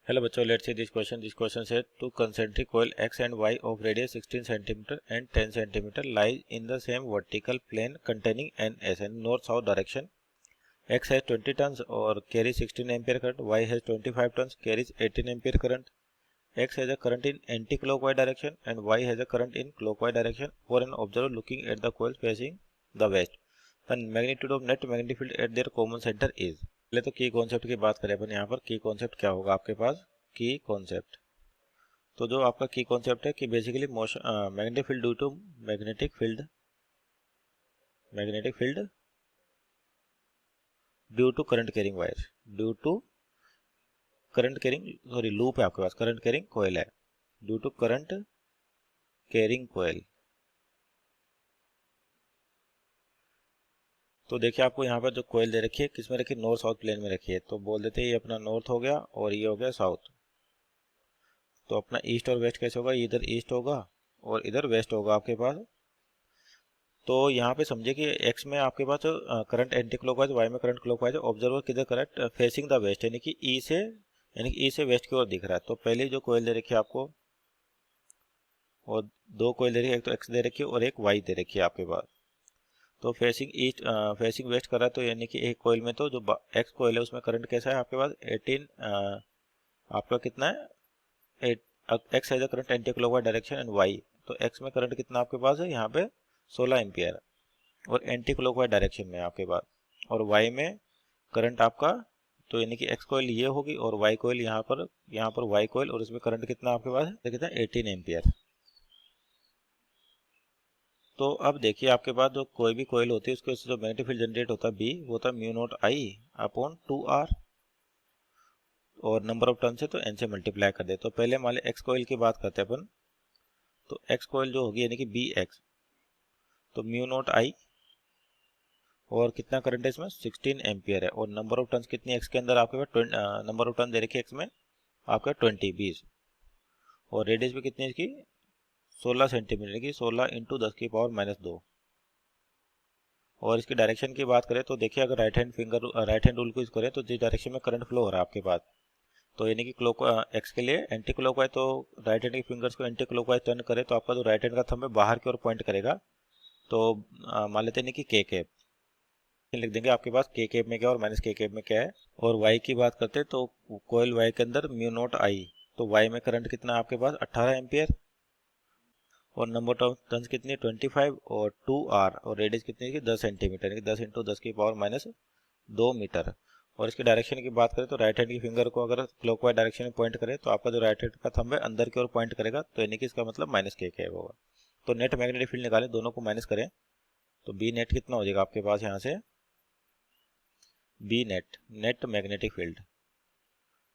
Hello बच्चों, let's see this question. This question said two concentric coil X and Y of radius 16 cm and 10 cm lie in the same vertical plane containing an S and north-south direction. X has 20 tons or carries 16 ampere current. Y has 25 tons, carries 18 ampere current. X has a current in anti-clockwise direction and Y has a current in clockwise direction. For an observer looking at the coil facing the west, the magnitude of net magnetic field at their common center is. पहले तो की concept की बात करें अपन यहाँ पर की concept क्या होगा आपके पास की कॉन्सेप्ट। तो जो आपका की कॉन्सेप्ट है कि basically motion magnetic field due to magnetic field due to current carrying wire due to current carrying sorry loop है आपके पास करंट कैरिंग कोयल है due to current carrying coil. तो देखिए आपको यहाँ पर जो कोयल दे रखी है किस में रखी है, नॉर्थ साउथ प्लेन में रखी है। तो बोल देते हैं ये अपना नॉर्थ हो गया और ये हो गया साउथ। तो अपना ईस्ट और वेस्ट कैसे होगा, इधर ईस्ट होगा और इधर वेस्ट होगा आपके पास। तो यहाँ पे समझिए कि एक्स में आपके पास करंट एंटी क्लॉकवाइज, वाई में करंट क्लॉकवाइज, ऑब्जर्वर किधर करंट फेसिंग द वेस्ट यानी कि ई से वेस्ट की ओर दिख रहा है। तो पहले जो कोयल दे रखी है आपको और दो कोयल दे रखी है, एक तो एक्स दे रखी है और एक वाई दे रखी है आपके पास। तो फेसिंग ईस्ट फेसिंग वेस्ट कर रहा है तो यानी कि एक कोयल में तो जो एक्स कोयल है उसमें करंट कैसा है आपके पास 18 आपका कितना है X has a current anti clockwise direction and Y. तो एक्स में करंट कितना आपके पास है यहाँ पे 16 एम्पियर और एंटी क्लॉकवाइज डायरेक्शन में आपके पास। और वाई में करंट आपका तो यानी कि एक्स कोयल ये होगी और वाई कोयल यहाँ पर वाई कोयल और इसमें करंट कितना आपके पास है कितना 18 एम्पियर। तो अब देखिए आपके पास जो कोई भी कोयल होती है उसके जो मैग्नेटिक फील्ड जनरेट होता है बी वो होता है mu not I upon 2r और नंबर ऑफ टर्न से तो n से मल्टीप्लाई कर दे। तो पहले मान लिया एक्स कोयल की बात करते हैं अपन। तो एक्स कोयल जो होगी यानी कि बी एक्स तो म्यू नॉट आई और कितना करंट है इसमें 16 एम्पियर है और नंबर ऑफ टर्न्स कितनी एक्स के अंदर आपके पास नंबर ऑफ टर्न दे रखी है एक्स में आपका 20 और रेडियस भी कितनी है इसकी 16 सेंटीमीटर की 16 इंटू 10 की पावर -2। और इसकी डायरेक्शन की बात करें तो देखिए अगर राइट हैंड रूल को यूज करें तो जिस डायरेक्शन में करंट फ्लो हो रहा है आपके पास तो यानी कि क्लॉक एक्स के लिए एंटी क्लॉकवाइज तो राइट हैंड की फिंगर्स को एंटी क्लॉकवाइज टर्न करे तो आपका जो राइट हैंड का थंब है बाहर की ओर पॉइंट करेगा। तो मान लेते हैं कि के कैप लिख देंगे आपके पास के कैप में क्या और माइनस के कैप में क्या है। और वाई की बात करते हैं तो कोयल वाई के अंदर म्यू नॉट आई तो वाई में करंट कितना है आपके पास 18 एम्पियर और नंबर ऑफ टर्न्स कितनी 25 और 2r और रेडियस कितनी है 10 सेंटीमीटर 10 इंटू 10 की पावर -2 मीटर। और इसकी डायरेक्शन की बात करें तो राइट हैंड की फिंगर को अगर क्लॉकवाइज डायरेक्शन में पॉइंट करें तो आपका जो राइट हैंड का थंब है अंदर की ओर पॉइंट करेगा तो यानी कि इसका मतलब माइनस के होगा। तो नेट मैग्नेटिक फील्ड निकालें दोनों को माइनस करें तो बी नेट कितना हो जाएगा आपके पास यहाँ से बी नेट मैग्नेटिक फील्ड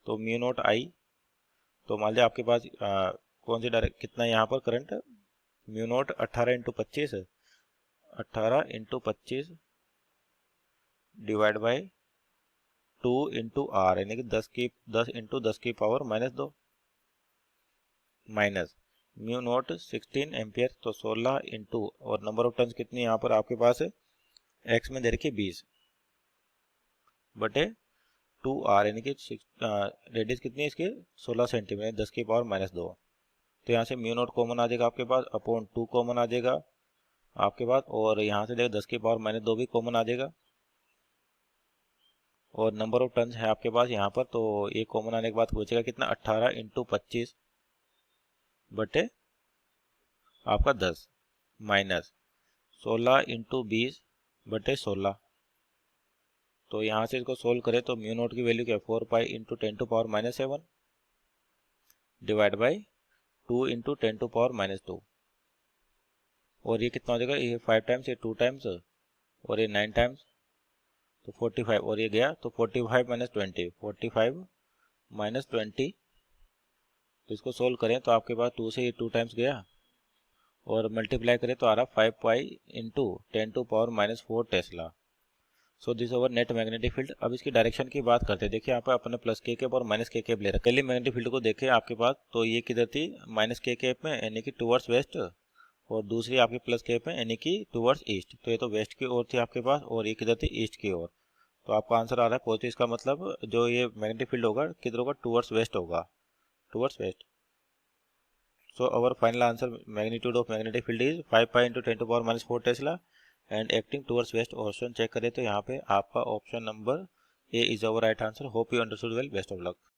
तो म्यू नॉट आई। तो मान लिया आपके पास कौन सी डायरेक्ट कितना यहाँ पर current mu naught 18 into 25 divide by 2 into R यानी कि 10 इंटू 10 की power -2 minus mu naught 16 ampere तो 16 इंटू और नंबर ऑफ टर्न्स कितनी यहाँ पर आपके पास है एक्स में दे रखी 20 बटे 2r यानी कि रेडियस कितनी है इसकी 16 सेंटीमीटर 10 की पावर -2। तो यहाँ से म्यू नॉट कॉमन आ जाएगा आपके पास अपॉन 2 कॉमन आ जाएगा आपके पास और यहाँ से देखो 10 की पावर -2 भी कॉमन आ जाएगा और नंबर ऑफ टर्न्स है आपके पास यहाँ पर तो ये कॉमन आने के बाद बचेगा कितना 18 इंटू 25 बटे आपका 10 माइनस 16 इंटू 20 बटे 16। तो यहाँ से इसको सोल्व करें तो म्यू नॉट की वैल्यू क्या है 4 pi into 10 to power -7 divide by 2 into 10 to power -2 और ये कितना हो जाएगा ये 5 टाइम्स ये 2 टाइम्स और ये 9 टाइम्स तो 45 और ये गया तो 45 माइनस 20 तो इसको सोल्व करें तो आपके पास 2 से ये 2 टाइम्स गया और मल्टीप्लाई करें तो आ रहा 5 pi into 10 to power -4 tesla. So this over net magnetic field. अब इसकी डायरेक्शन की बात करते हैं। देखिए यहाँ पर अपने प्लस के कैप और माइनस के कैप ले रहा है। कल मैग्नेटिक फील्ड को देखें आपके पास तो ये किधर थी माइनस के कैप में यानी कि टुवर्ड्स वेस्ट और दूसरी आपकी प्लस कैप में यानी कि टुवर्ड्स ईस्ट। तो ये तो वेस्ट की ओर थी आपके पास और ये किधर थी ईस्ट की ओर। तो आपका आंसर आ रहा है पॉजिटिव। इसका मतलब जो ये मैग्नेटिक फील्ड होगा किधर होगा, टूवर्ड्स वेस्ट होगा, towards west. So our final answer magnitude of magnetic field is 5 pi into 10⁻⁴ tesla and acting towards west. Option check करें तो यहाँ पे आपका option number A is our right answer. Hope you understood well, best of luck.